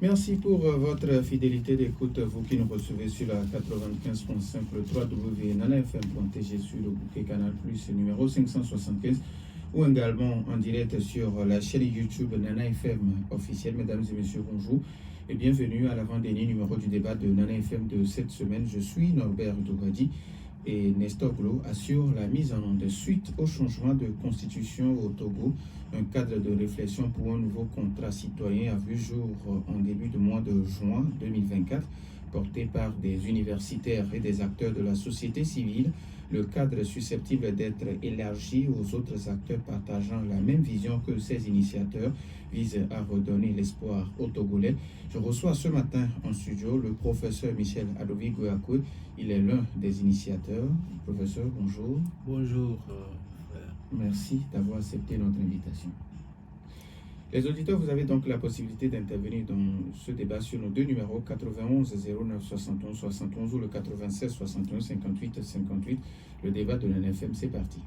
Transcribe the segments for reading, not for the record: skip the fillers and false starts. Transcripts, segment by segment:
Merci pour votre fidélité d'écoute, vous qui nous recevez sur la 95.5, le www.nanafm.tg sur le bouquet Canal Plus numéro 575 ou également en direct sur la chaîne YouTube Nana FM officielle. Mesdames et messieurs, bonjour et bienvenue à l'avant-dernier numéro du débat de Nana FM de cette semaine. Je suis Norbert Dougadi et Nestor Glo assure la mise en onde suite au changement de constitution au Togo. Un cadre de réflexion pour un nouveau contrat citoyen a vu jour en début de mois de juin 2024, porté par des universitaires et des acteurs de la société civile. Le cadre est susceptible d'être élargi aux autres acteurs partageant la même vision que ces initiateurs vise à redonner l'espoir aux Togolais. Je reçois ce matin en studio le professeur Michel Adovi Gouakoué. Il est l'un des initiateurs. Professeur, bonjour. Bonjour, frère. Merci d'avoir accepté notre invitation. Les auditeurs, vous avez donc la possibilité d'intervenir dans ce débat sur nos deux numéros 91 09 71 71 ou le 96 61 58 58. Le débat de l'NFM, c'est parti.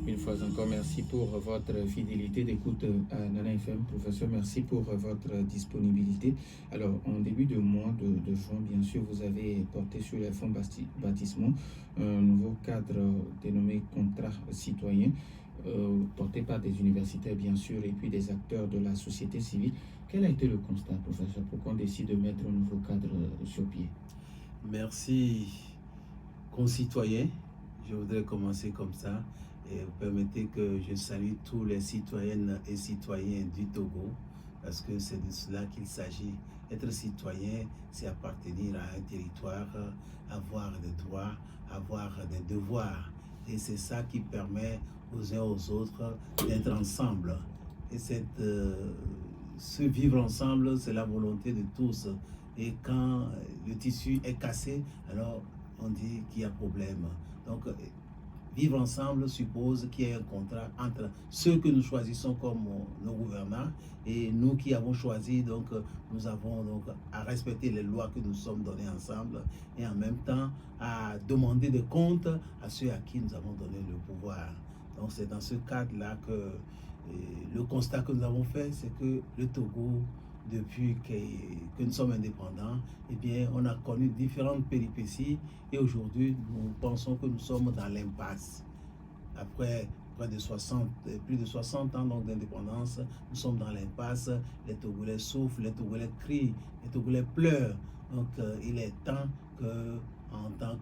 Une fois encore, merci pour votre fidélité d'écoute à Nana FM. Professeur, merci pour votre disponibilité. Alors, en début de mois de juin, bien sûr, vous avez porté sur les fonds bâtissement un nouveau cadre dénommé contrat citoyen, porté par des universitaires, bien sûr, et puis des acteurs de la société civile. Quel a été le constat, professeur, pour qu'on décide de mettre un nouveau cadre sur pied? Merci, concitoyens. Je voudrais commencer comme ça. Et vous permettez que je salue tous les citoyennes et citoyens du Togo, parce que c'est de cela qu'il s'agit. Être citoyen, c'est appartenir à un territoire, avoir des droits, avoir des devoirs. Et c'est ça qui permet aux uns aux autres d'être ensemble. Et ce vivre ensemble, c'est la volonté de tous. Et quand le tissu est cassé, alors on dit qu'il y a problème. Donc, vivre ensemble suppose qu'il y ait un contrat entre ceux que nous choisissons comme nos gouvernants et nous qui avons choisi, donc nous avons donc à respecter les lois que nous sommes donnés ensemble et en même temps à demander des comptes à ceux à qui nous avons donné le pouvoir. Donc c'est dans ce cadre-là que le constat que nous avons fait, c'est que le Togo, depuis que nous sommes indépendants, eh bien, on a connu différentes péripéties et aujourd'hui, nous pensons que nous sommes dans l'impasse. Après plus de 60 ans d'indépendance, nous sommes dans l'impasse. Les Togolais souffrent, les Togolais crient, les Togolais pleurent. Donc, il est temps que, en tant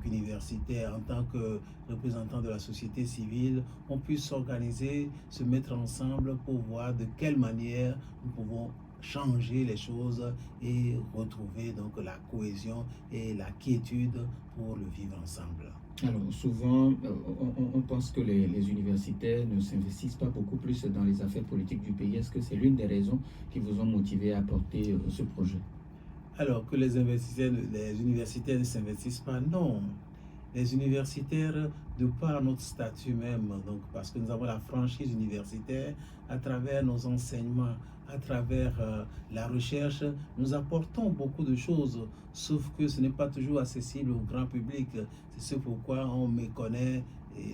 qu'universitaire, en tant que représentant de la société civile, on puisse s'organiser, se mettre ensemble pour voir de quelle manière nous pouvons changer les choses et retrouver donc la cohésion et la quiétude pour le vivre ensemble. Alors souvent, on pense que les universitaires ne s'investissent pas beaucoup plus dans les affaires politiques du pays. Est-ce que c'est l'une des raisons qui vous ont motivé à porter ce projet? Alors que les universitaires ne s'investissent pas, non. Les universitaires, de par notre statut même, donc parce que nous avons la franchise universitaire, à travers nos enseignements, à travers la recherche, nous apportons beaucoup de choses, sauf que ce n'est pas toujours accessible au grand public. C'est ce pourquoi on méconnaît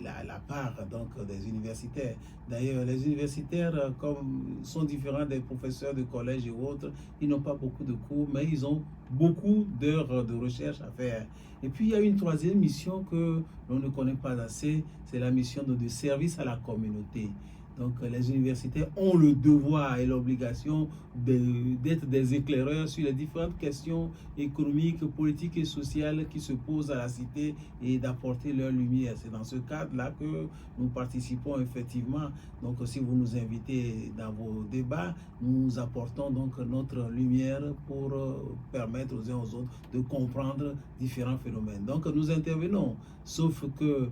la part donc, des universitaires. D'ailleurs, les universitaires, comme sont différents des professeurs de collège et autres, ils n'ont pas beaucoup de cours, mais ils ont beaucoup d'heures de recherche à faire. Et puis, il y a une troisième mission que l'on ne connaît pas assez, c'est la mission de service à la communauté. Donc, les universitaires ont le devoir et l'obligation d'être des éclaireurs sur les différentes questions économiques, politiques et sociales qui se posent à la cité et d'apporter leur lumière. C'est dans ce cadre-là que nous participons effectivement. Donc, si vous nous invitez dans vos débats, nous apportons donc notre lumière pour permettre aux uns aux autres de comprendre différents phénomènes. Donc, nous intervenons, sauf que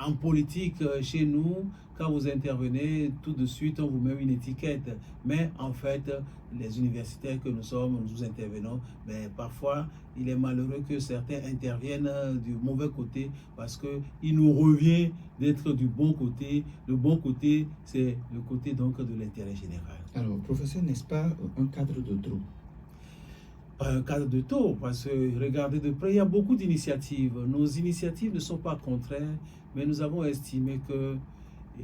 en politique, chez nous, quand vous intervenez, tout de suite, on vous met une étiquette. Mais en fait, les universitaires que nous sommes, nous intervenons. Mais parfois, il est malheureux que certains interviennent du mauvais côté parce qu'il nous revient d'être du bon côté. Le bon côté, c'est le côté donc de l'intérêt général. Alors, professeur, n'est-ce pas un cadre de trop? Pas un cadre de taux, parce que regardez de près, il y a beaucoup d'initiatives. Nos initiatives ne sont pas contraires, mais nous avons estimé que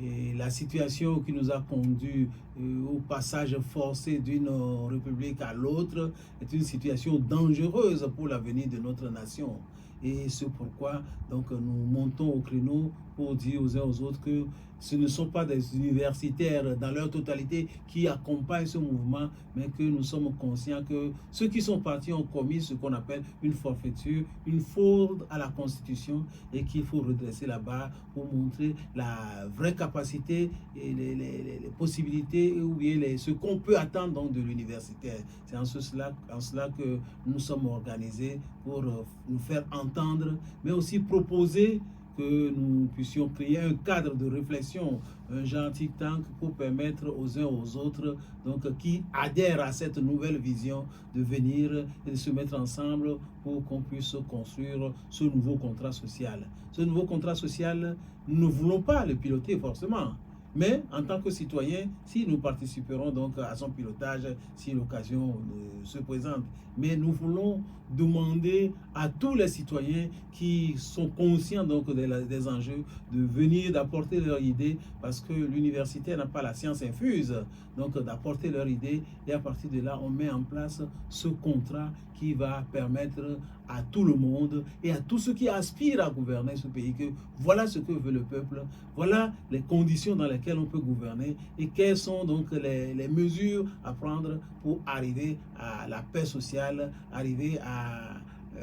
Et la situation qui nous a conduit au passage forcé d'une république à l'autre est une situation dangereuse pour l'avenir de notre nation. Et c'est pourquoi donc, nous montons au créneau pour dire aux uns aux autres que ce ne sont pas des universitaires dans leur totalité qui accompagnent ce mouvement, mais que nous sommes conscients que ceux qui sont partis ont commis ce qu'on appelle une forfaiture, une faute à la Constitution, et qu'il faut redresser la barre pour montrer la vraie capacité et les possibilités ou bien ce qu'on peut attendre donc de l'universitaire. C'est en cela que nous sommes organisés pour nous faire entendre, mais aussi proposer que nous puissions créer un cadre de réflexion, un genre think tank pour permettre aux uns aux autres donc, qui adhèrent à cette nouvelle vision de venir et de se mettre ensemble pour qu'on puisse construire ce nouveau contrat social. Ce nouveau contrat social, nous ne voulons pas le piloter forcément. Mais en tant que citoyens, si nous participerons donc à son pilotage, si l'occasion se présente. Mais nous voulons demander à tous les citoyens qui sont conscients donc des enjeux de venir, d'apporter leurs idées, parce que l'université n'a pas la science infuse, donc d'apporter leurs idées, et à partir de là, on met en place ce contrat qui va permettre à tout le monde et à tous ceux qui aspirent à gouverner ce pays que voilà ce que veut le peuple, voilà les conditions dans lesquelles on peut gouverner et quelles sont donc les mesures à prendre pour arriver à la paix sociale, arriver à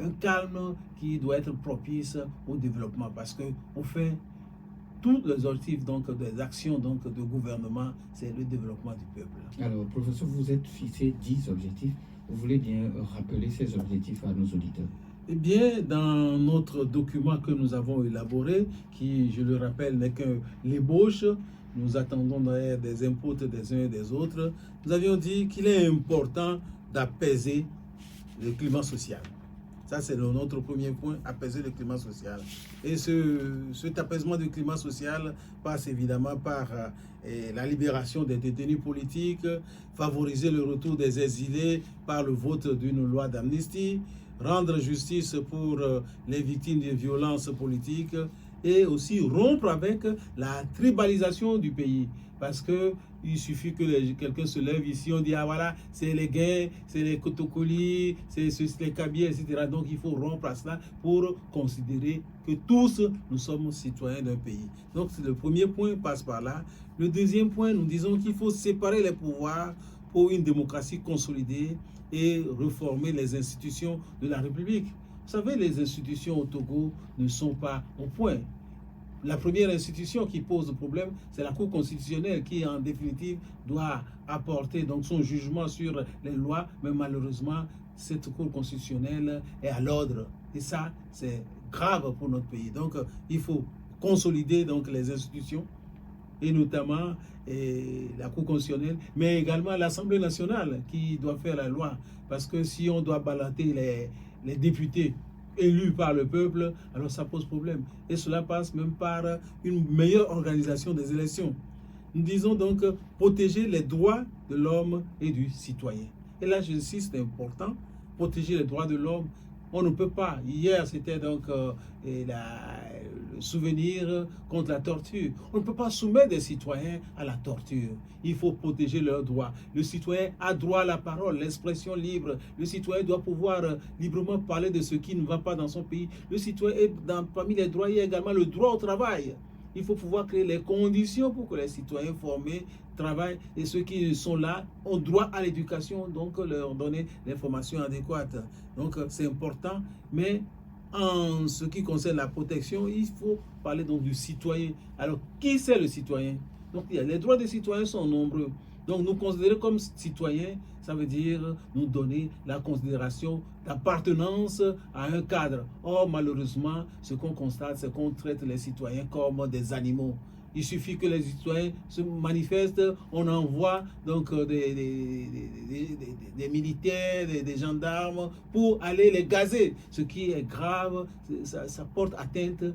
un calme qui doit être propice au développement, parce que au fait, tous les objectifs donc des actions donc de gouvernement, c'est le développement du peuple. Alors, professeur, vous êtes fixé 10 objectifs. Vous voulez bien rappeler ces objectifs à nos auditeurs? Eh bien, dans notre document que nous avons élaboré, qui, je le rappelle, n'est que l'ébauche, nous attendons d'ailleurs des inputs des uns et des autres, nous avions dit qu'il est important d'apaiser le climat social. Ça, c'est notre premier point, apaiser le climat social. Et cet apaisement du climat social passe évidemment par la libération des détenus politiques, favoriser le retour des exilés par le vote d'une loi d'amnistie, rendre justice pour les victimes de violences politiques et aussi rompre avec la tribalisation du pays. Parce que il suffit que quelqu'un se lève ici, on dit ah voilà, c'est les gays, c'est les Kotokoli, c'est les Kabyles, etc. Donc il faut rompre à cela pour considérer que tous nous sommes citoyens d'un pays. Donc le premier point passe par là. Le deuxième point, nous disons qu'il faut séparer les pouvoirs pour une démocratie consolidée et reformer les institutions de la République. Vous savez, les institutions au Togo ne sont pas au point. La première institution qui pose problème, c'est la Cour constitutionnelle qui, en définitive, doit apporter donc son jugement sur les lois. Mais malheureusement, cette Cour constitutionnelle est à l'ordre. Et ça, c'est grave pour notre pays. Donc, il faut consolider donc, les institutions, et notamment la Cour constitutionnelle, mais également l'Assemblée nationale qui doit faire la loi. Parce que si on doit balader les députés élus par le peuple, alors ça pose problème. Et cela passe même par une meilleure organisation des élections. Nous disons donc protéger les droits de l'homme et du citoyen. Et là, j'insiste, c'est important, protéger les droits de l'homme. On ne peut pas. Hier, c'était donc le souvenir contre la torture. On ne peut pas soumettre des citoyens à la torture. Il faut protéger leurs droits. Le citoyen a droit à la parole, l'expression libre. Le citoyen doit pouvoir librement parler de ce qui ne va pas dans son pays. Le citoyen est parmi les droits, il y a également le droit au travail. Il faut pouvoir créer les conditions pour que les citoyens formés travaillent et ceux qui sont là ont droit à l'éducation, donc leur donner l'information adéquate. Donc c'est important, mais en ce qui concerne la protection, il faut parler donc du citoyen. Alors, qui c'est le citoyen? Donc, les droits des citoyens sont nombreux. Donc, nous considérer comme citoyens, ça veut dire nous donner la considération d'appartenance à un cadre. Or, malheureusement, ce qu'on constate, c'est qu'on traite les citoyens comme des animaux. Il suffit que les citoyens se manifestent, on envoie donc des militaires, des gendarmes pour aller les gazer. Ce qui est grave, ça porte atteinte,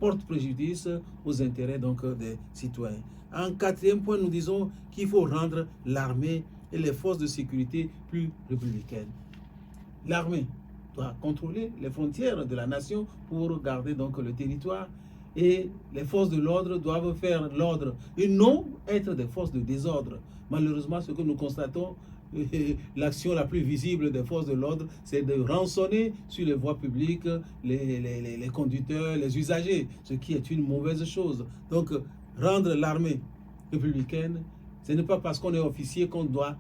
porte préjudice aux intérêts donc des citoyens. En quatrième point, nous disons qu'il faut rendre l'armée et les forces de sécurité plus républicaines. L'armée doit contrôler les frontières de la nation pour garder donc le territoire. Et les forces de l'ordre doivent faire l'ordre et non être des forces de désordre. Malheureusement, ce que nous constatons, l'action la plus visible des forces de l'ordre, c'est de rançonner sur les voies publiques les conducteurs, les usagers, ce qui est une mauvaise chose. Donc, rendre l'armée républicaine, ce n'est pas parce qu'on est officier qu'on doit,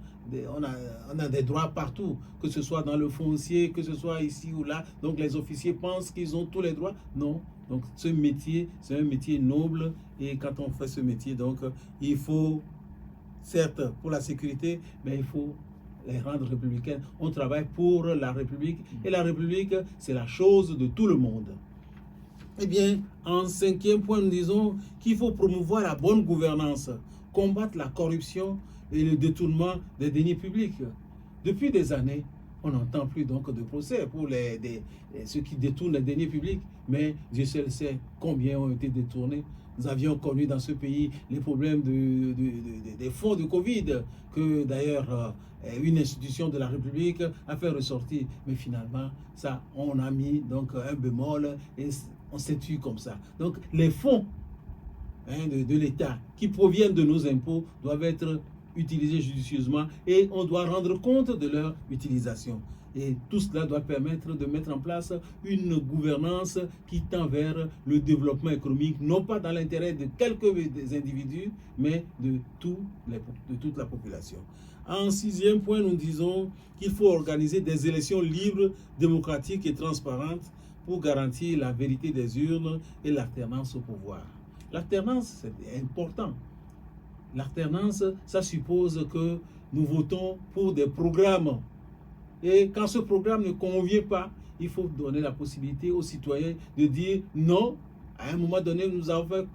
on a des droits partout, que ce soit dans le foncier, que ce soit ici ou là. Donc les officiers pensent qu'ils ont tous les droits. Non. Donc ce métier, c'est un métier noble. Et quand on fait ce métier, donc il faut, certes, pour la sécurité, mais il faut les rendre républicaines. On travaille pour la République. Et la République, c'est la chose de tout le monde. Eh bien, en 5e point, nous disons qu'il faut promouvoir la bonne gouvernance, combattre la corruption et le détournement des deniers publics. Depuis des années, on n'entend plus donc de procès pour ceux qui détournent les deniers publics, mais Dieu seul sait combien ont été détournés. Nous avions connu dans ce pays les problèmes des fonds de Covid, que d'ailleurs une institution de la République a fait ressortir. Mais finalement, ça, on a mis donc un bémol et on s'est tué comme ça. Donc les fonds de l'État qui proviennent de nos impôts doivent être utilisés judicieusement et on doit rendre compte de leur utilisation. Et tout cela doit permettre de mettre en place une gouvernance qui tend vers le développement économique, non pas dans l'intérêt de quelques individus, mais de toute la population. En 6e point, nous disons qu'il faut organiser des élections libres, démocratiques et transparentes pour garantir la vérité des urnes et l'alternance au pouvoir. L'alternance, c'est important. L'alternance, ça suppose que nous votons pour des programmes. Et quand ce programme ne convient pas, il faut donner la possibilité aux citoyens de dire non. À un moment donné, nous avons fait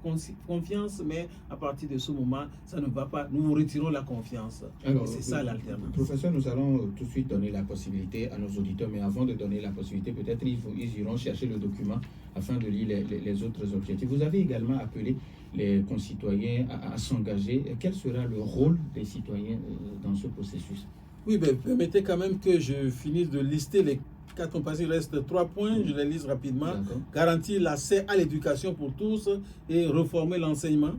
confiance, mais à partir de ce moment, ça ne va pas. Nous vous retirons la confiance. Alors, c'est ça l'alternance. Professeur, nous allons tout de suite donner la possibilité à nos auditeurs, mais avant de donner la possibilité, peut-être ils iront chercher le document afin de lire les autres objectifs. Vous avez également appelé les concitoyens à s'engager. Quel sera le rôle des citoyens dans ce processus? Oui, mais permettez quand même que je finisse de lister les 4 points. Il reste 3 points, je les lise rapidement. Garantir l'accès à l'éducation pour tous et réformer l'enseignement.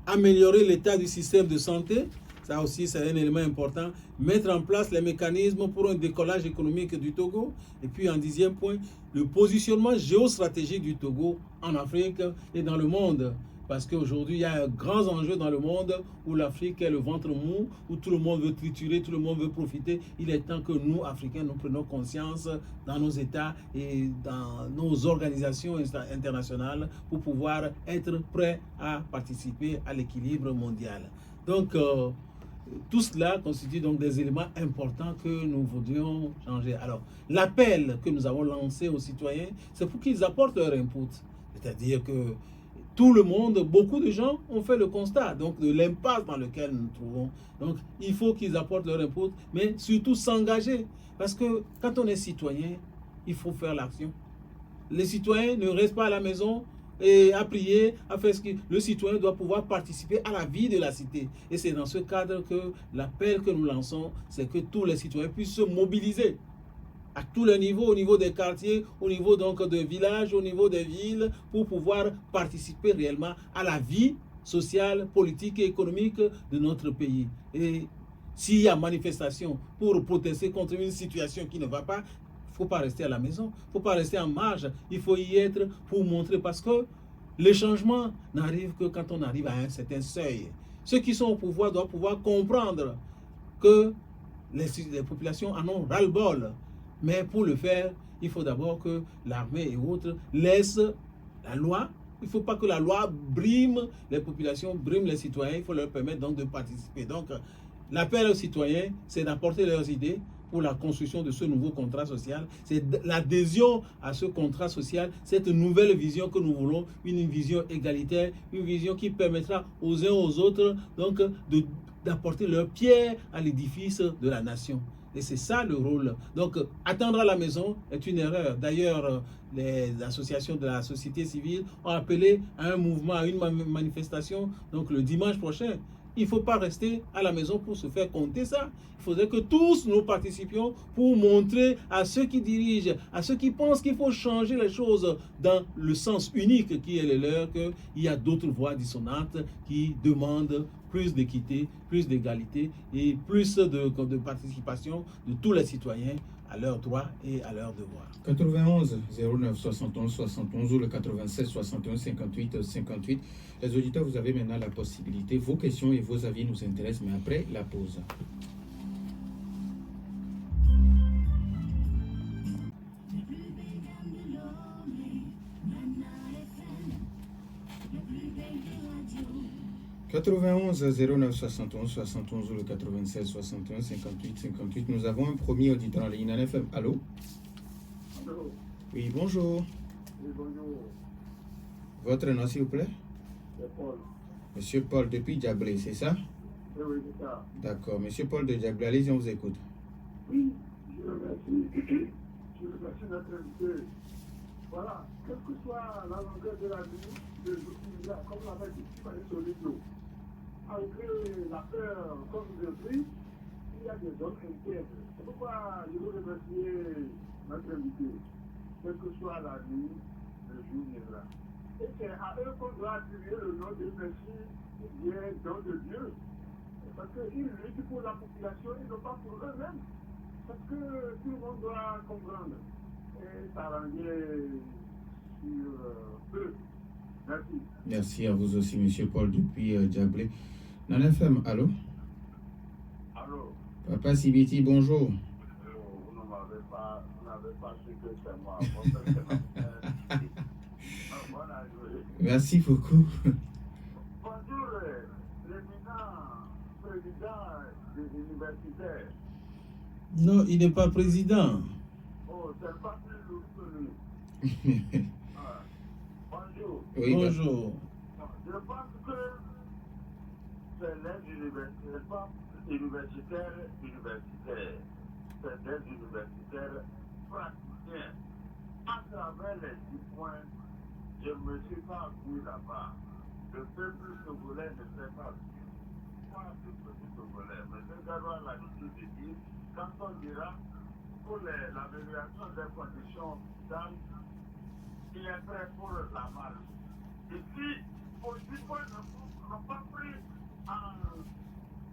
Améliorer l'état du système de santé, ça aussi c'est un élément important. Mettre en place les mécanismes pour un décollage économique du Togo. Et puis en 10e point, le positionnement géostratégique du Togo en Afrique et dans le monde. Parce qu'aujourd'hui, il y a un grand enjeu dans le monde où l'Afrique est le ventre mou, où tout le monde veut triturer, tout le monde veut profiter. Il est temps que nous, Africains, nous prenions conscience dans nos États et dans nos organisations internationales pour pouvoir être prêts à participer à l'équilibre mondial. Donc, tout cela constitue donc des éléments importants que nous voudrions changer. Alors, l'appel que nous avons lancé aux citoyens, c'est pour qu'ils apportent leur input. C'est-à-dire que tout le monde, beaucoup de gens ont fait le constat donc de l'impasse dans lequel nous nous trouvons. Donc, il faut qu'ils apportent leur input, mais surtout s'engager. Parce que quand on est citoyen, il faut faire l'action. Les citoyens ne restent pas à la maison et à prier, à faire ce que le citoyen doit pouvoir participer à la vie de la cité. Et c'est dans ce cadre que l'appel que nous lançons, c'est que tous les citoyens puissent se mobiliser à tous les niveaux, au niveau des quartiers, au niveau donc des villages, au niveau des villes, pour pouvoir participer réellement à la vie sociale, politique et économique de notre pays. Et s'il y a manifestation pour protester contre une situation qui ne va pas, il ne faut pas rester à la maison, il ne faut pas rester en marge, il faut y être pour montrer, parce que les changements n'arrivent que quand on arrive à un certain seuil. Ceux qui sont au pouvoir doivent pouvoir comprendre que les populations en ont ras-le-bol. Mais pour le faire, il faut d'abord que l'armée et autres laissent la loi. Il ne faut pas que la loi brime les populations, brime les citoyens. Il faut leur permettre donc de participer. Donc, l'appel aux citoyens, c'est d'apporter leurs idées pour la construction de ce nouveau contrat social. C'est l'adhésion à ce contrat social, cette nouvelle vision que nous voulons, une vision égalitaire, une vision qui permettra aux uns aux autres donc d'apporter leur pierre à l'édifice de la nation. Et c'est ça le rôle. Donc, attendre à la maison est une erreur. D'ailleurs, les associations de la société civile ont appelé à un mouvement, à une manifestation, donc le dimanche prochain. Il ne faut pas rester à la maison pour se faire compter ça. Il faudrait que tous nous participions pour montrer à ceux qui dirigent, à ceux qui pensent qu'il faut changer les choses dans le sens unique qui est le leur, qu'il y a d'autres voix dissonantes qui demandent plus d'équité, plus d'égalité et plus de participation de tous les citoyens à leurs droits et à leurs devoirs. 91 09 71 71 ou le 96 61 58 58. Les auditeurs, vous avez maintenant la possibilité. Vos questions et vos avis nous intéressent, mais après la pause. « 91 09 71 71 ou le 96 61 58 58. Nous avons un premier auditeur en ligne. Nana FM. Allô? Allô? Oui, bonjour. Oui, bonjour. Votre nom, s'il vous plaît? C'est Paul. Monsieur Paul depuis Diablé, c'est ça? Oui, oui, c'est ça. D'accord. Monsieur Paul de Diablé, allez-y, on vous écoute. Oui, je remercie. Je remercie notre invité. Voilà, quelle que soit la longueur de la vie, de l'outil, comme l'avait dit sur l'îlot, malgré la peur comme je prie, il y a des hommes intègres. C'est pourquoi je veux remercier notre invité. Quelle que soit la nuit, le jour viendra. Et c'est à eux qu'on doit attribuer le nom de Messie qui vient don de Dieu. Parce qu'ils luttent pour la population et non pas pour eux-mêmes. Parce que tout le monde doit comprendre et s'arranger sur eux. Merci. Merci à vous aussi, Monsieur Paul depuis Diablé. Nana FM, allô? Allô? Papa Sibiti, bonjour. Vous n'avez pas su que c'est moi. Merci beaucoup. Bonjour, l'éminent président des universitaires. Non, il n'est pas président. Oh, c'est pas plus lourd que lui. Bonjour. Oui, Bonjour. Je pense que c'est les universitaires, pas universitaires. C'est des universitaires praticiens. À travers les 10 points, je ne me suis pas vu là-bas. Le peuple togolais ne s'est pas vu. Pas le peuple togolais. Mais ce gars a l'habitude de dire, quand on dira pour l'amélioration des conditions vitales, il est prêt pour la marche. Ici, aux 10 points n'ont pas pris en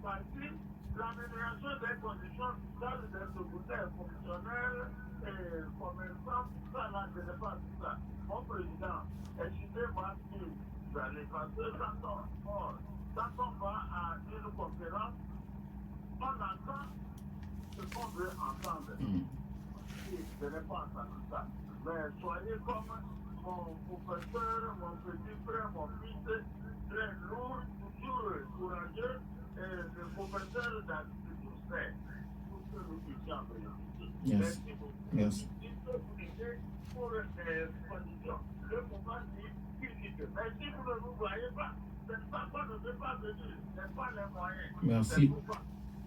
partie l'amélioration des conditions vitales des Togolais, fonctionnaires et commerçants, tout ça là, je n'ai pas dit ça. Mon président, excusez-moi si vous allez passer quand on va à une conférence, on entend ce qu'on veut entendre. Je n'ai pas entendu ça. Mais soyez comme mon professeur, mon petit frère, mon fils, très lourd, toujours courageux, et le professeur David Doucet, pour que nous puissions bénéficier. Merci beaucoup. Merci. Il faut vous aider pour les conditions. Le moment dit physique. Mais si vous ne vous voyez pas, ce n'est pas qu'on ne peut pas venir, ce n'est pas les moyens. Merci.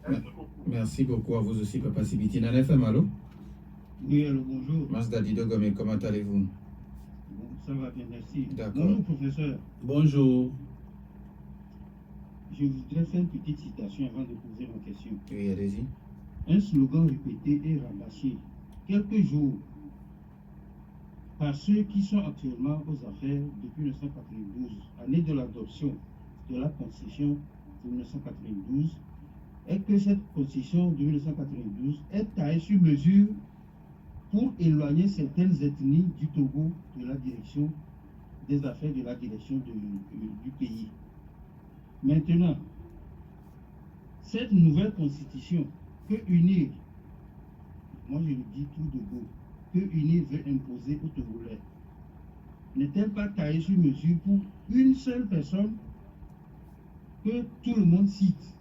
Merci beaucoup. Merci beaucoup à vous aussi, Papa Sibiti. Nana FM, allô? Oui, alors bonjour. Mazda Dido Gomé, comment allez-vous? Bon, ça va bien, merci. D'accord. Bonjour, professeur. Bonjour. Je voudrais faire une petite citation avant de poser ma question. Oui, allez-y. Un slogan répété et rabâché quelques jours par ceux qui sont actuellement aux affaires depuis 1992, année de l'adoption de la Constitution de 1992, est que cette Constitution de 1992 est taillée sur mesure pour éloigner certaines ethnies du Togo de la direction des affaires de la direction du pays. Maintenant, cette nouvelle constitution que UNIR, moi je le dis tout de go, que UNIR veut imposer aux Togolais, n'est-elle pas taillée sur mesure pour une seule personne que tout le monde cite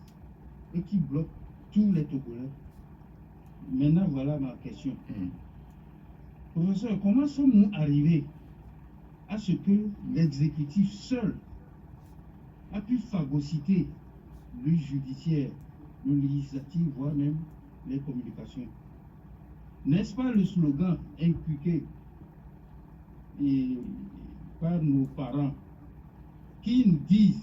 et qui bloque tous les Togolais? Maintenant, voilà ma question. Professeur, comment sommes-nous arrivés à ce que l'exécutif seul a pu phagocyter le judiciaire, le législatif, voire même les communications? N'est-ce pas le slogan inculqué par nos parents qui nous disent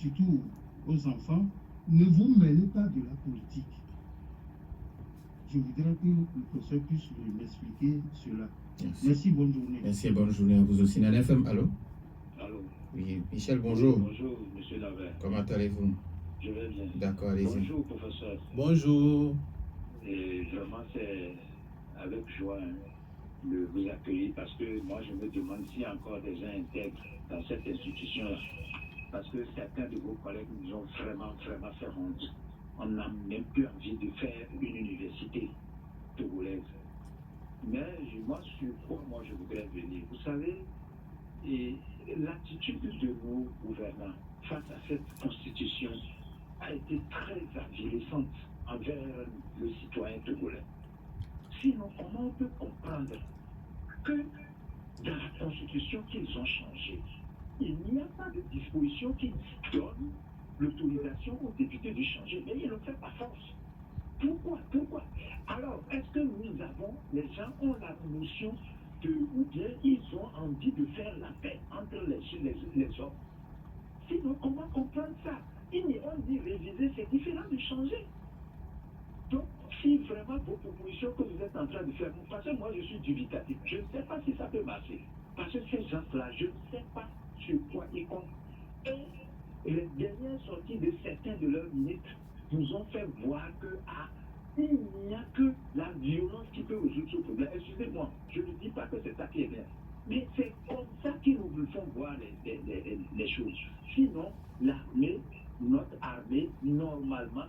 surtout aux enfants, ne vous mêlez pas de la politique. Je voudrais que le professeur puisse m'expliquer cela. Merci, bonne journée. Merci, bonne journée à vous aussi. Nana FM, allô? Allô? Oui, Michel, bonjour. Oui, bonjour, monsieur Lavert. Comment allez-vous? Je vais bien. D'accord, allez-y. Bonjour, professeur. Bonjour. Et vraiment, c'est avec joie de vous accueillir parce que moi, je me demande s'il y a encore des gens intègres dans cette institution-là. Parce que certains de vos collègues nous ont vraiment fait honte. On n'a même plus envie de faire une université togolaise. Mais moi, sur quoi je voudrais venir? Vous savez, et l'attitude de nos gouvernants face à cette constitution a été très avilissante envers le citoyen togolais. Sinon, comment on peut comprendre que dans la constitution qu'ils ont changée, il n'y a pas de disposition qui donne l'autorisation aux députés de changer, mais ils le font par force. Pourquoi? Alors, est-ce que les gens ont la notion ou bien ils ont envie de faire la paix entre les hommes? Sinon, comment comprendre ça? On dit réviser, c'est différent de changer. Donc, si vraiment vos propositions que vous êtes en train de faire, parce que moi je suis dubitatif, je ne sais pas si ça peut marcher. Parce que ces gens-là, je ne sais pas sur quoi ils comptent. Et les dernières sorties de certains de leurs ministres nous ont fait voir que il n'y a que la violence qui peut résoudre ce problème. Excusez-moi, je ne dis pas que c'est ça qui est bien. Mais c'est comme ça qu'ils nous font voir les choses. Sinon, l'armée, notre armée, normalement,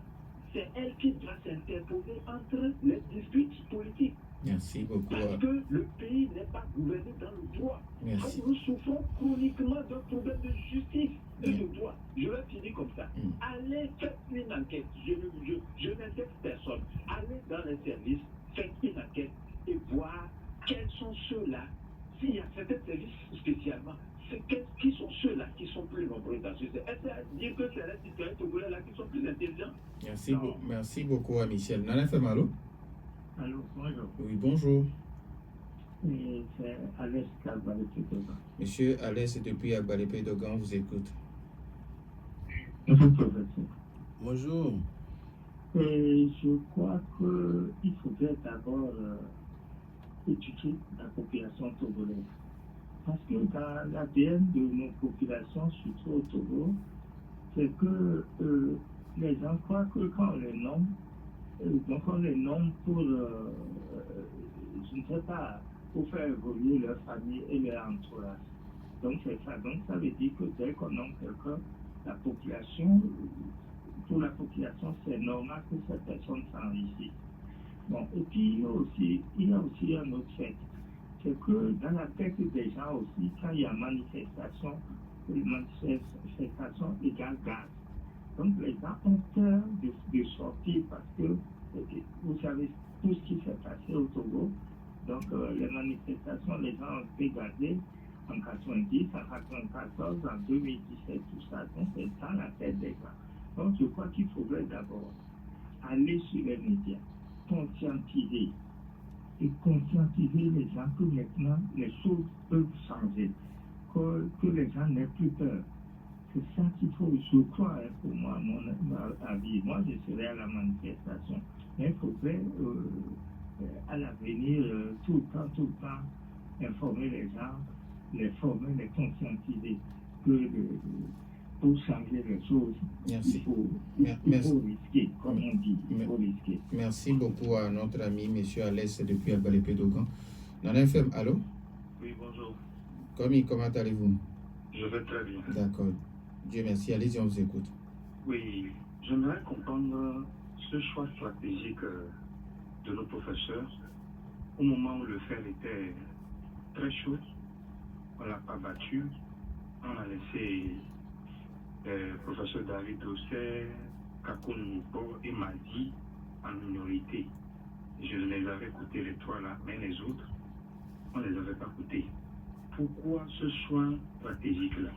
c'est elle qui doit s'interposer entre les disputes politiques. Merci beaucoup. Parce que le pays n'est pas gouverné dans le droit. Merci. Nous souffrons chroniquement d'un problème de justice et de droit. Je vais finir comme ça. Allez, faites une enquête. Je n'indexe personne. Allez dans les services, faites une enquête et voir quels sont ceux-là. S'il y a certains services spécialement, qui sont ceux-là qui sont plus nombreux dans ce service? Est-ce à dire que c'est les citoyens togolais-là qui sont plus intelligents? Merci beaucoup à Michel. Nana FM, allô? Allô, bonjour. Oui, bonjour. C'est Alès Agbalépé Dogan. Monsieur Alès, depuis Agbalépé Dogan, on vous écoute. Bonjour, professeur. Bonjour. Et je crois qu'il faudrait d'abord étudier la population togolaise. Parce que dans l'ADN de nos populations, surtout au Togo, c'est que les gens croient que quand on les nomme, donc on les nomme pour, je ne sais pas, pour faire évoluer leur famille et leur entourage. Donc c'est ça. Donc ça veut dire que dès qu'on nomme quelqu'un, la population, pour la population, c'est normal que cette personne s'enrichisse. Bon, et puis il y a aussi un autre fait. C'est que dans la tête des gens aussi, quand il y a manifestation égale gaz. Donc les gens ont peur de sortir parce que vous savez tout ce qui s'est passé au Togo. Donc les manifestations, les gens ont été gazés en 90, en 94, en 2017, tout ça. Donc c'est dans la tête des gens. Donc je crois qu'il faudrait d'abord aller sur les médias, conscientiser les gens que maintenant les choses peuvent changer, que les gens n'aient plus peur. C'est ça qu'il faut, je crois, pour moi, à mon avis. Moi, je serai à la manifestation. Mais il faudrait, à l'avenir, tout le temps, informer les gens, les former, les conscientiser que pour changer les choses, Merci. il faut risquer, comme on dit, il faut risquer. Merci beaucoup à notre ami, M. Alès, depuis Agbalépé Dogan. Nana FM, allô? Oui, bonjour. Comment allez-vous? Je vais très bien. D'accord. Dieu merci. Allez-y, on vous écoute. Oui, j'aimerais comprendre ce choix stratégique de nos professeurs au moment où le fer était très chaud. On ne l'a pas battu. On a laissé professeur David Dosset, Kakon Moupo et Madi en minorité. Je les avais écoutés les trois là, mais les autres, on ne les avait pas écoutés. Pourquoi ce choix stratégique-là?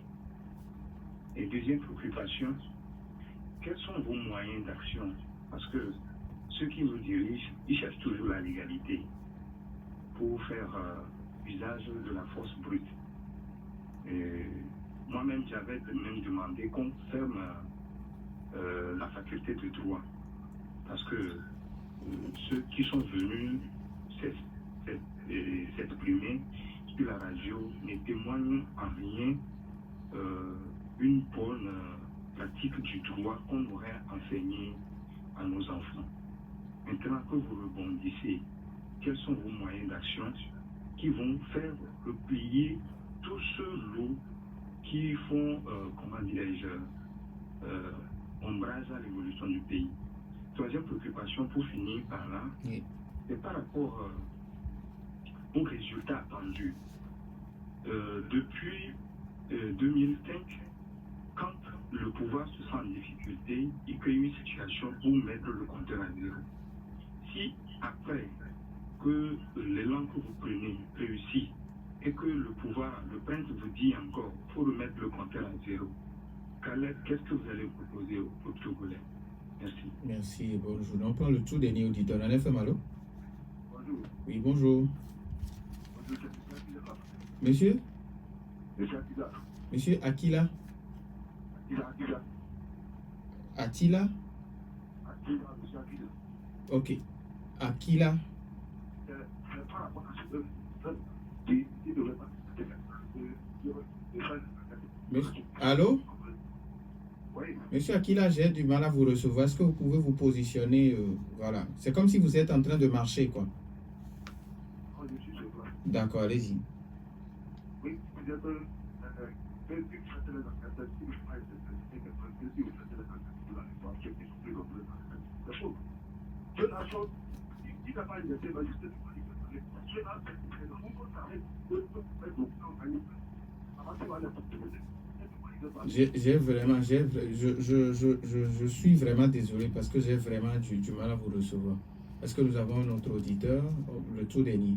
Et deuxième préoccupation, quels sont vos moyens d'action? Parce que ceux qui nous dirigent, ils cherchent toujours la légalité pour faire usage de la force brute. moi-même, j'avais même demandé qu'on ferme la faculté de droit. Parce que ceux qui sont venus s'exprimer sur la radio ne témoignent en rien une bonne pratique du droit qu'on aurait enseigné à nos enfants. Maintenant que vous rebondissez, quels sont vos moyens d'action qui vont faire replier tous ceux lots qui font, comment dirais-je, ombrage à l'évolution du pays? Troisième préoccupation, pour finir par là, c'est par rapport aux résultats attendus. Depuis 2005, quand le pouvoir se sent en difficulté, il crée une situation pour mettre le compteur à zéro. Si après que l'élan que vous prenez réussit et que le pouvoir, le prince vous dit encore, il faut remettre le compteur à zéro, qu'est-ce que vous allez proposer aux Togolais? Merci. Merci, bonjour. On prend le tout dernier auditeur. En FM, allô? Bonjour. Oui, bonjour. Bonjour, Monsieur? Monsieur Akila. Monsieur Akila? Akila. Attila? Akila, monsieur Akila. Ok. Akila? C'est par rapport à ce qui devrait pas Allô? Oui. Monsieur Akila, j'ai du mal à vous recevoir. Est-ce que vous pouvez vous positionner? Voilà. C'est comme si vous êtes en train de marcher, quoi. D'accord, allez-y. Oui, vous êtes depuis que vous faites les enquêtes, si vous faites les enquêtes, c'est faux. Je n'a pas il n'a pas été magistrat du je n'ai pas J'ai vraiment, je suis vraiment désolé parce que j'ai vraiment du mal à vous recevoir. Est-ce que nous avons un autre auditeur? Le tout dernier.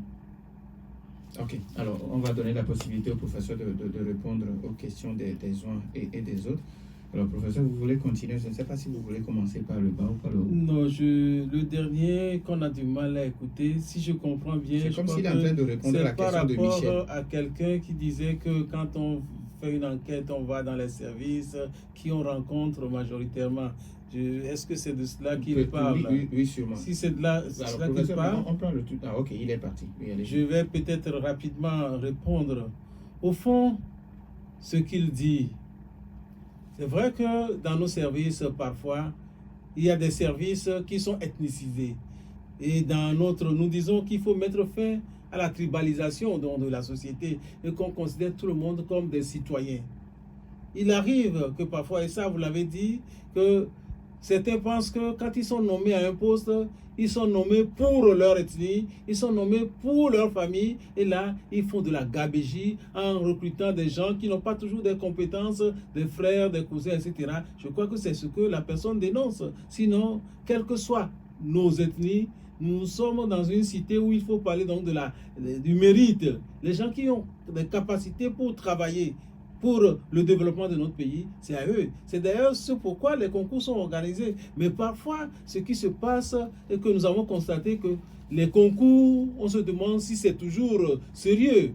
Ok, alors on va donner la possibilité au professeur de répondre aux questions des uns et des autres. Alors professeur, vous voulez continuer? Je ne sais pas si vous voulez commencer par le bas ou par le haut. Non, le dernier qu'on a du mal à écouter, si je comprends bien, c'est comme s'il est en train de répondre à la question de Michel. C'est par rapport à quelqu'un qui disait que quand on fait une enquête, on va dans les services qui on rencontre majoritairement. Est-ce que c'est de cela qu'il parle? Oui, sûrement. Si c'est de cela qu'il parle, on prend le tout. Ah, ok, il est parti. Oui, je vais peut-être rapidement répondre. Au fond, ce qu'il dit, c'est vrai que dans nos services, parfois, il y a des services qui sont ethnicisés. Et dans notre, nous disons qu'il faut mettre fin à la tribalisation de la société et qu'on considère tout le monde comme des citoyens. Il arrive que parfois, et ça vous l'avez dit, que certains pensent que quand ils sont nommés à un poste, ils sont nommés pour leur ethnie, ils sont nommés pour leur famille, et là, ils font de la gabégie en recrutant des gens qui n'ont pas toujours des compétences, des frères, des cousins, etc. Je crois que c'est ce que la personne dénonce. Sinon, quelles que soient nos ethnies, nous sommes dans une cité où il faut parler donc du mérite. Les gens qui ont des capacités pour travailler, pour le développement de notre pays, c'est à eux. C'est d'ailleurs ce pourquoi les concours sont organisés. Mais parfois, ce qui se passe est que nous avons constaté que les concours, on se demande si c'est toujours sérieux.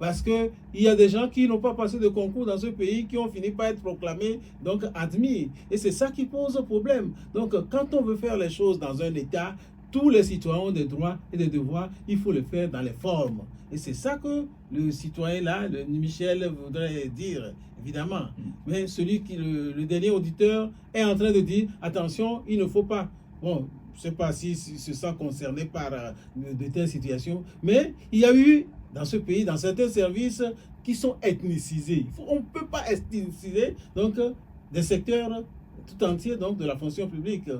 Parce qu'il y a des gens qui n'ont pas passé de concours dans ce pays, qui ont fini par être proclamés, donc admis. Et c'est ça qui pose problème. Donc quand on veut faire les choses dans un État, tous les citoyens ont des droits et des devoirs, il faut le faire dans les formes. Et c'est ça que le citoyen là, Michel, voudrait dire, évidemment. Mais celui qui, le dernier auditeur, est en train de dire, attention, il ne faut pas. Bon, je ne sais pas s'il se sent concerné par de telles situations, mais il y a eu, dans ce pays, dans certains services qui sont ethnicisés. On ne peut pas ethniciser, donc, des secteurs tout entiers, donc, de la fonction publique.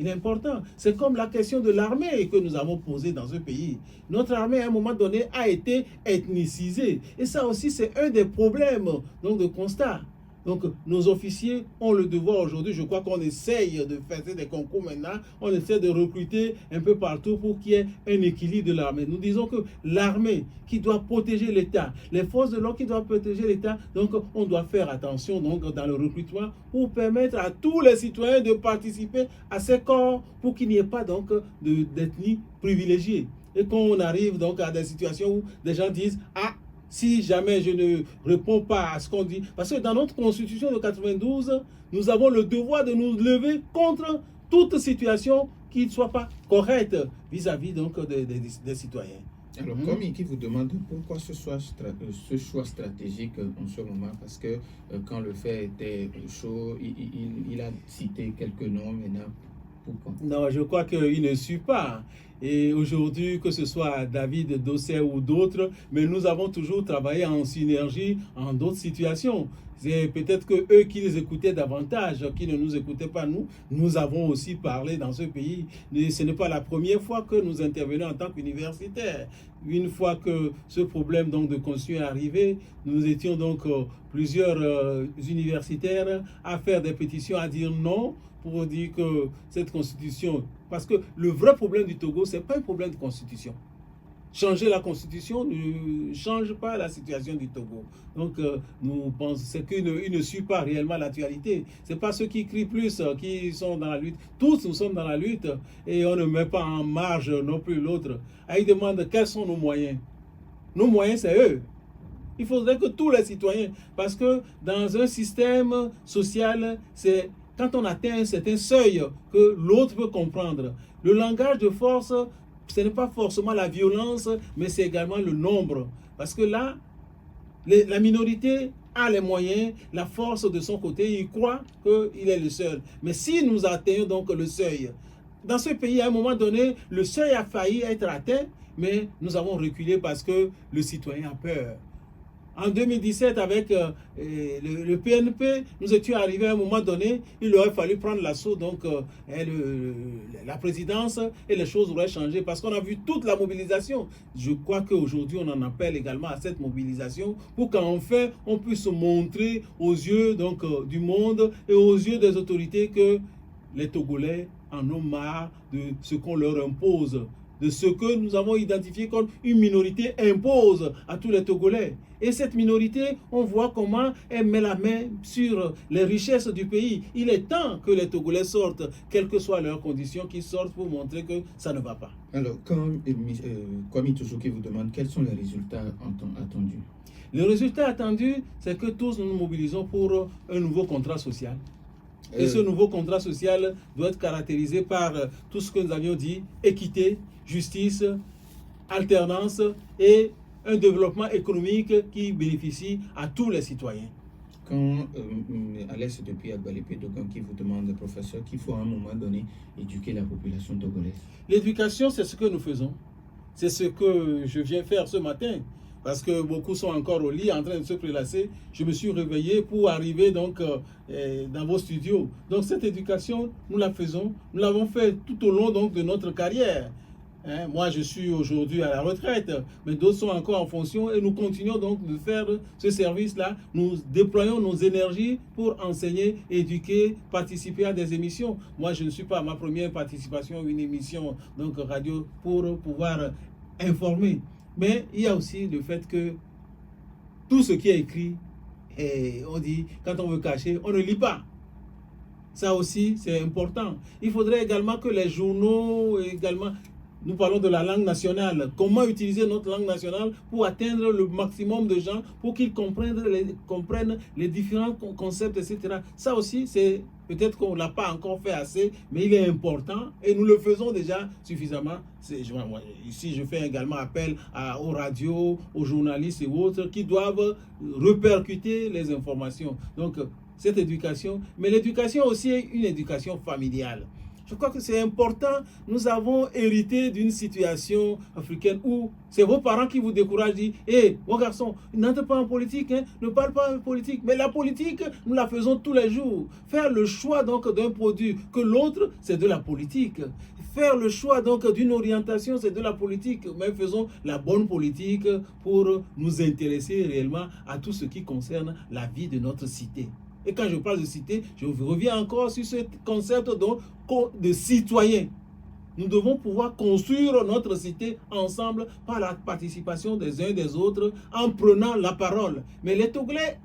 Il est important. C'est comme la question de l'armée que nous avons posée dans ce pays. Notre armée, à un moment donné, a été ethnicisée. Et ça aussi, c'est un des problèmes donc, de constat. Donc, nos officiers ont le devoir aujourd'hui, je crois qu'on essaye de faire des concours maintenant, on essaie de recruter un peu partout pour qu'il y ait un équilibre de l'armée. Nous disons que l'armée qui doit protéger l'État, les forces de l'ordre qui doivent protéger l'État, donc on doit faire attention donc, dans le recrutement pour permettre à tous les citoyens de participer à ces corps pour qu'il n'y ait pas donc d'ethnie privilégiée. Et quand on arrive donc à des situations où des gens disent « Ah, si jamais je ne réponds pas à ce qu'on dit. Parce que dans notre constitution de 92, nous avons le devoir de nous lever contre toute situation qui ne soit pas correcte vis-à-vis donc des citoyens. Alors, comme qui vous demande pourquoi ce choix stratégique en ce moment, parce que quand le fait était chaud, il a cité quelques noms maintenant. Pourquoi? Non, je crois qu'il ne suit pas. Et aujourd'hui, que ce soit David Dosset ou d'autres, mais nous avons toujours travaillé en synergie en d'autres situations. C'est peut-être que eux qui les écoutaient davantage, qui ne nous écoutaient pas nous, nous avons aussi parlé dans ce pays. Et ce n'est pas la première fois que nous intervenons en tant qu'universitaires. Une fois que ce problème donc de constitution est arrivé, nous étions donc plusieurs universitaires à faire des pétitions, à dire non, pour dire que cette constitution, parce que le vrai problème du Togo, ce n'est pas un problème de constitution. Changer la constitution ne change pas la situation du Togo. Donc, nous pensons qu'il ne suit pas réellement l'actualité. Ce n'est pas ceux qui crient plus qui sont dans la lutte. Tous nous sommes dans la lutte et on ne met pas en marge non plus l'autre. Ils demandent quels sont nos moyens. Nos moyens, c'est eux. Il faudrait que tous les citoyens, parce que dans un système social, c'est quand on atteint un certain seuil que l'autre peut comprendre. Le langage de force, ce n'est pas forcément la violence, mais c'est également le nombre. Parce que là, la minorité a les moyens, la force de son côté, il croit qu'il est le seul. Mais si nous atteignons donc le seuil, dans ce pays, à un moment donné, le seuil a failli être atteint, mais nous avons reculé parce que le citoyen a peur. En 2017, avec le PNP, nous étions arrivés à un moment donné, il aurait fallu prendre l'assaut, donc la présidence, et les choses auraient changé parce qu'on a vu toute la mobilisation. Je crois qu'aujourd'hui, on en appelle également à cette mobilisation pour qu'enfin, on puisse montrer aux yeux donc, du monde et aux yeux des autorités que les Togolais en ont marre de ce qu'on leur impose, de ce que nous avons identifié comme une minorité impose à tous les Togolais. Et cette minorité, on voit comment elle met la main sur les richesses du pays. Il est temps que les Togolais sortent, quelles que soient leurs conditions, qu'ils sortent pour montrer que ça ne va pas. Alors, comme Kwame Touchouki vous demande, quels sont les résultats attendus? Le résultat attendu, c'est que tous nous nous mobilisons pour un nouveau contrat social. Et ce nouveau contrat social doit être caractérisé par tout ce que nous avions dit, équité, justice, alternance et un développement économique qui bénéficie à tous les citoyens. Quand Alès depuis Agbalépé Dogon qui vous demande, professeur, qu'il faut à un moment donné éduquer la population togolaise. L'éducation, c'est ce que nous faisons. C'est ce que je viens faire ce matin. Parce que beaucoup sont encore au lit en train de se prélasser. Je me suis réveillé pour arriver donc dans vos studios. Donc cette éducation, nous la faisons. Nous l'avons fait tout au long donc de notre carrière. Moi, je suis aujourd'hui à la retraite, mais d'autres sont encore en fonction et nous continuons donc de faire ce service-là. Nous déployons nos énergies pour enseigner, éduquer, participer à des émissions. Moi, je ne suis pas à ma première participation à une émission donc radio pour pouvoir informer. Mais il y a aussi le fait que tout ce qui est écrit, et on dit, quand on veut cacher, on ne lit pas. Ça aussi, c'est important. Il faudrait également que les journaux, également, nous parlons de la langue nationale. Comment utiliser notre langue nationale pour atteindre le maximum de gens, pour qu'ils comprennent les différents concepts, etc. Ça aussi, c'est peut-être qu'on ne l'a pas encore fait assez, mais il est important et nous le faisons déjà suffisamment. Ici, je fais également appel aux radios, aux journalistes et autres qui doivent répercuter les informations. Donc, cette éducation, mais l'éducation aussi est une éducation familiale. Je crois que c'est important. Nous avons hérité d'une situation africaine où c'est vos parents qui vous découragent, disent « Hé, mon garçon, n'entre pas en politique, hein, ne parle pas en politique. » Mais la politique, nous la faisons tous les jours. Faire le choix donc d'un produit que l'autre, c'est de la politique. Faire le choix donc d'une orientation, c'est de la politique. Mais faisons la bonne politique pour nous intéresser réellement à tout ce qui concerne la vie de notre cité. Et quand je parle de cité, je reviens encore sur ce concept de citoyen. Nous devons pouvoir construire notre cité ensemble par la participation des uns et des autres en prenant la parole. Mais les Togolais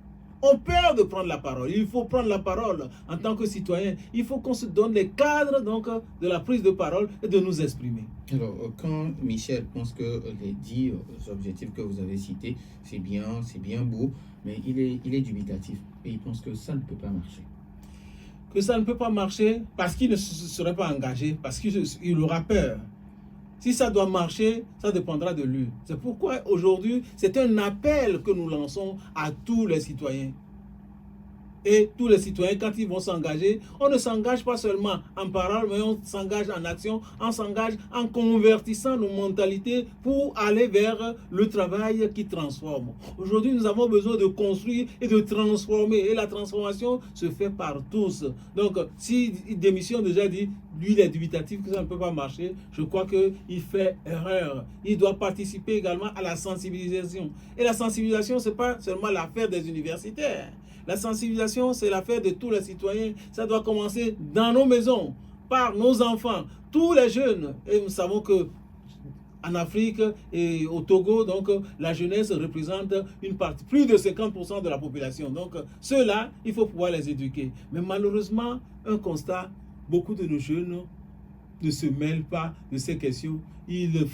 ont peur de prendre la parole. Il faut prendre la parole en tant que citoyen. Il faut qu'on se donne les cadres donc, de la prise de parole et de nous exprimer. Alors, quand Michel pense que les 10 objectifs que vous avez cités, c'est bien beau, mais il est dubitatif et il pense que ça ne peut pas marcher. Que ça ne peut pas marcher parce qu'il ne se serait pas engagé, parce qu'il aura peur. Si ça doit marcher, ça dépendra de lui. C'est pourquoi aujourd'hui, c'est un appel que nous lançons à tous les citoyens. Et tous les citoyens, quand ils vont s'engager, on ne s'engage pas seulement en parole, mais on s'engage en action, on s'engage en convertissant nos mentalités pour aller vers le travail qui transforme. Aujourd'hui, nous avons besoin de construire et de transformer. Et la transformation se fait par tous. Donc, si Démission déjà dit, lui, il est dubitatif, que ça ne peut pas marcher, je crois qu'il fait erreur. Il doit participer également à la sensibilisation. Et la sensibilisation, ce n'est pas seulement l'affaire des universitaires. La sensibilisation, c'est l'affaire de tous les citoyens. Ça doit commencer dans nos maisons, par nos enfants, tous les jeunes. Et nous savons que en Afrique et au Togo, donc la jeunesse représente une partie, plus de 50% de la population. Donc ceux-là, il faut pouvoir les éduquer. Mais malheureusement, un constat, beaucoup de nos jeunes ne se mêlent pas de ces questions. Ils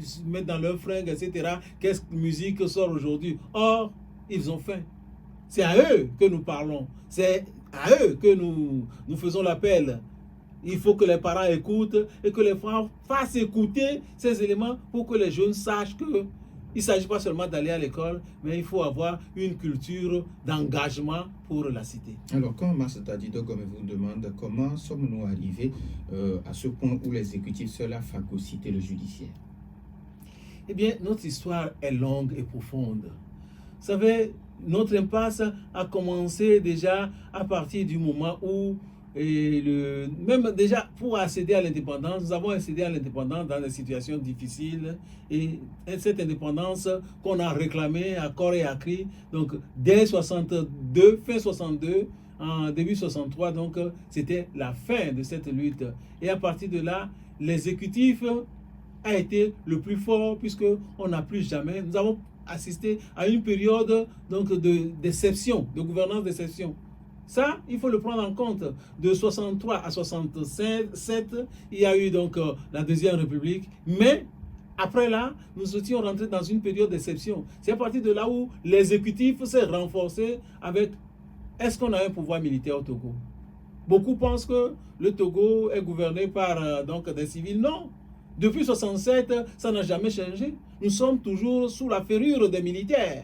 se mettent dans leurs fringues, etc. Quelle musique sort aujourd'hui? Or, ils ont faim. C'est à eux que nous parlons. C'est à eux que nous faisons l'appel. Il faut que les parents écoutent et que les parents fassent écouter ces éléments pour que les jeunes sachent qu'il ne s'agit pas seulement d'aller à l'école, mais il faut avoir une culture d'engagement pour la cité. Alors, quand Mars Tadido Gome vous demande comment sommes-nous arrivés à ce point où l'exécutif seul a phagocyté le judiciaire? Eh bien, notre histoire est longue et profonde. Vous savez, notre impasse a commencé déjà à partir du moment où, même déjà pour accéder à l'indépendance, nous avons accédé à l'indépendance dans des situations difficiles et cette indépendance qu'on a réclamée à corps et à cri, donc dès 62, fin 62, en début 63, donc c'était la fin de cette lutte. Et à partir de là, l'exécutif a été le plus fort puisqu'on n'a plus jamais, nous avons assisté à une période donc de déception, de gouvernance d'exception. Ça, il faut le prendre en compte. De 63 à 67, il y a eu donc la Deuxième République, mais après là, nous étions rentrés dans une période d'exception. C'est à partir de là où l'exécutif s'est renforcé avec, est-ce qu'on a un pouvoir militaire au Togo? Beaucoup pensent que le Togo est gouverné par donc des civils. Non. Depuis 67, ça n'a jamais changé. Nous sommes toujours sous la ferrure des militaires.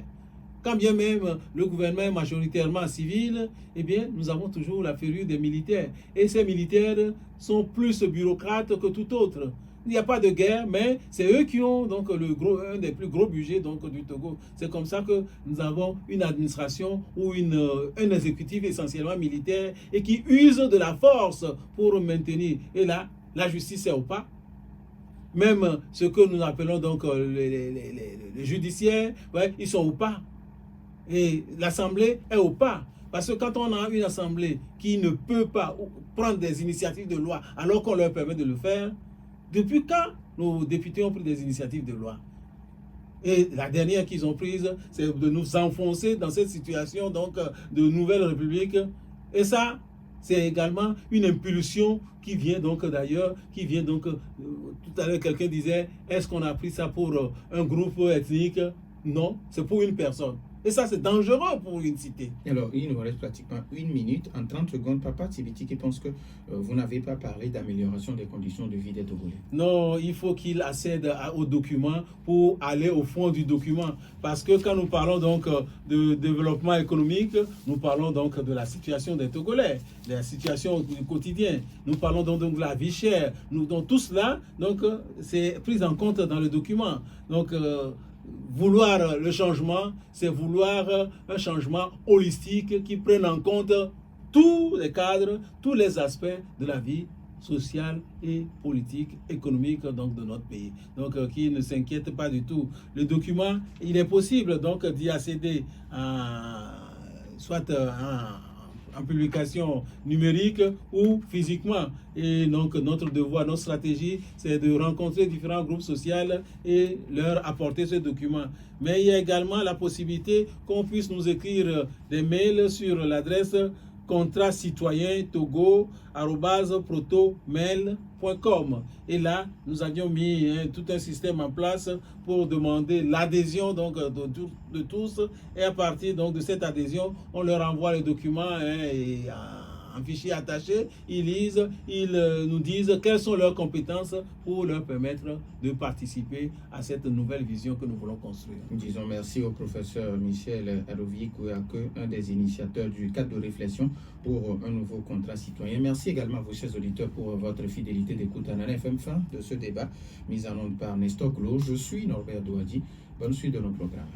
Quand bien même le gouvernement est majoritairement civil, eh bien, nous avons toujours la ferrure des militaires. Et ces militaires sont plus bureaucrates que tout autre. Il n'y a pas de guerre, mais c'est eux qui ont donc un des plus gros budgets donc, du Togo. C'est comme ça que nous avons une administration ou un exécutif essentiellement militaire et qui use de la force pour maintenir. Et là, la justice est au pas. Même ce que nous appelons donc les judiciaires, ouais, ils sont au pas. Et l'Assemblée est au pas. Parce que quand on a une Assemblée qui ne peut pas prendre des initiatives de loi alors qu'on leur permet de le faire, depuis quand nos députés ont pris des initiatives de loi? Et la dernière qu'ils ont prise, c'est de nous enfoncer dans cette situation donc, de nouvelle république. Et ça, c'est également une impulsion qui vient donc d'ailleurs, qui vient donc, tout à l'heure quelqu'un disait, est-ce qu'on a pris ça pour un groupe ethnique? Non, c'est pour une personne. Et ça, c'est dangereux pour une cité. Alors, il nous reste pratiquement 1 minute. En 30 secondes, Papa Tibiti qui pense que vous n'avez pas parlé d'amélioration des conditions de vie des Togolais. Non, il faut qu'il accède au document pour aller au fond du document. Parce que quand nous parlons donc de développement économique, nous parlons donc de la situation des Togolais, de la situation du quotidien. Nous parlons donc de la vie chère. Donc tout cela, c'est pris en compte dans le document. Donc, vouloir le changement, c'est vouloir un changement holistique qui prenne en compte tous les cadres, tous les aspects de la vie sociale et politique, économique donc, de notre pays. Donc, qui ne s'inquiète pas du tout. Le document, il est possible donc d'y accéder soit en publication numérique ou physiquement. Et donc notre devoir, notre stratégie, c'est de rencontrer différents groupes sociaux et leur apporter ce document. Mais il y a également la possibilité qu'on puisse nous écrire des mails sur l'adresse contracitoyen-togo@protomail.com. Et là, nous avions mis tout un système en place pour demander l'adhésion donc de tous. Et à partir donc de cette adhésion, on leur envoie les documents et en fichier attaché, ils lisent, ils nous disent quelles sont leurs compétences pour leur permettre de participer à cette nouvelle vision que nous voulons construire. Disons merci au professeur Michel Arovi-Kouyaké, un des initiateurs du cadre de réflexion pour un nouveau contrat citoyen. Merci également à vos chers auditeurs pour votre fidélité d'écoute à Nana FM. Fin de ce débat mis en onde par Nestor Glo. Je suis Norbert Douadi. Bonne suite de nos programmes.